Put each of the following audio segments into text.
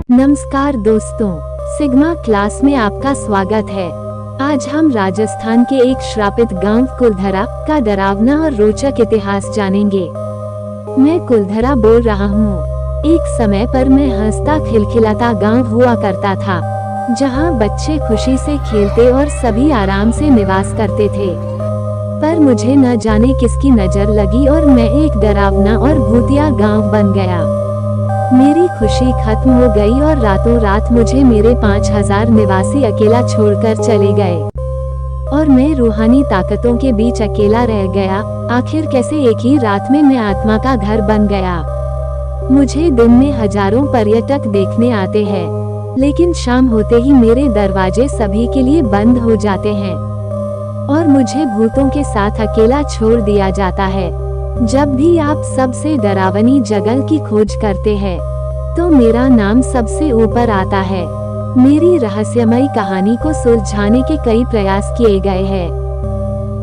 नमस्कार दोस्तों, sigma class में आपका स्वागत है। आज हम राजस्थान के एक श्रापित गांव कुलधरा का डरावना और रोचक इतिहास जानेंगे। मैं कुलधरा बोल रहा हूँ। एक समय पर मैं हंसता खिलखिलाता गांव हुआ करता था, जहाँ बच्चे खुशी से खेलते और सभी आराम से निवास करते थे। पर मुझे न जाने किसकी नजर लगी और मैं एक डरावना और भूतिया गांव बन गया। मेरी खुशी खत्म हो गई और रातों रात मुझे मेरे 5000 निवासी अकेला छोड़कर चले गए और मैं रूहानी ताकतों के बीच अकेला रह गया। आखिर कैसे एक ही रात में मैं आत्मा का घर बन गया। मुझे दिन में हजारों पर्यटक देखने आते हैं, लेकिन शाम होते ही मेरे दरवाजे सभी के लिए बंद हो जाते हैं और मुझे भूतों के साथ अकेला छोड़ दिया जाता है। जब भी आप सबसे डरावनी जगह की खोज करते हैं, तो मेरा नाम सबसे ऊपर आता है। मेरी रहस्यमयी कहानी को सुलझाने के कई प्रयास किए गए हैं।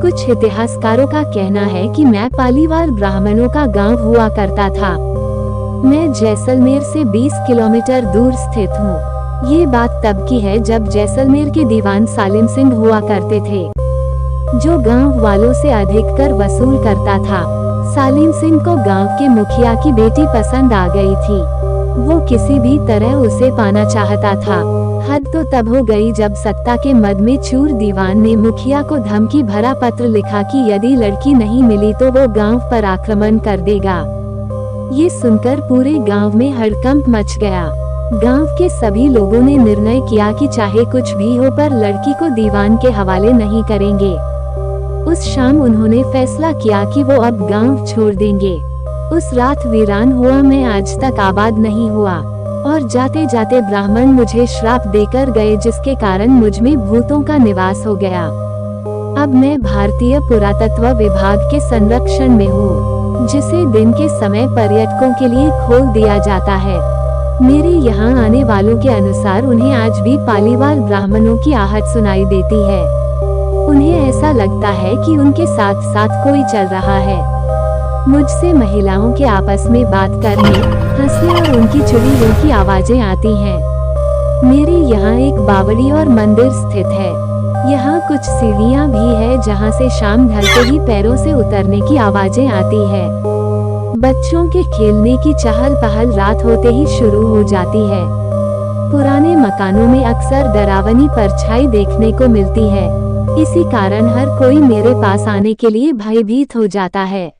कुछ इतिहासकारों का कहना है कि मैं पालीवाल ब्राह्मणों का गांव हुआ करता था। मैं जैसलमेर से 20 किलोमीटर दूर स्थित हूँ। ये बात तब की है जब जैसलमेर के दीवान सालिम सिंह हुआ करते थे, जो गांव वालों से अधिक कर वसूल करता था। सालिम सिंह को गांव के मुखिया की बेटी पसंद आ गई थी। वो किसी भी तरह उसे पाना चाहता था। हद तो तब हो गई जब सत्ता के मद में चूर दीवान ने मुखिया को धमकी भरा पत्र लिखा कि यदि लड़की नहीं मिली तो वो गांव पर आक्रमण कर देगा। ये सुनकर पूरे गांव में हड़कंप मच गया। गांव के सभी लोगों ने निर्णय किया कि चाहे कुछ भी हो पर लड़की को दीवान के हवाले नहीं करेंगे। उस शाम उन्होंने फैसला किया कि वो अब गांव छोड़ देंगे। उस रात वीरान हुआ मैं आज तक आबाद नहीं हुआ और जाते जाते ब्राह्मण मुझे श्राप देकर गए, जिसके कारण मुझ में भूतों का निवास हो गया। अब मैं भारतीय पुरातत्व विभाग के संरक्षण में हूँ, जिसे दिन के समय पर्यटकों के लिए खोल दिया जाता है। मेरे यहाँ आने वालों के अनुसार उन्हें आज भी पालीवाल ब्राह्मणों की आहट सुनाई देती है। उन्हें ऐसा लगता है कि उनके साथ साथ कोई चल रहा है। मुझसे महिलाओं के आपस में बात करने, हंसने और उनकी चुड़ी की आवाजें आती हैं। मेरे यहाँ एक बावड़ी और मंदिर स्थित है। यहाँ कुछ सीढ़ियाँ भी है जहाँ से शाम ढलते ही पैरों से उतरने की आवाजें आती है। बच्चों के खेलने की चहल पहल रात होते ही शुरू हो जाती है। पुराने मकानों में अक्सर डरावनी परछाई देखने को मिलती है। इसी कारण हर कोई मेरे पास आने के लिए भयभीत हो जाता है।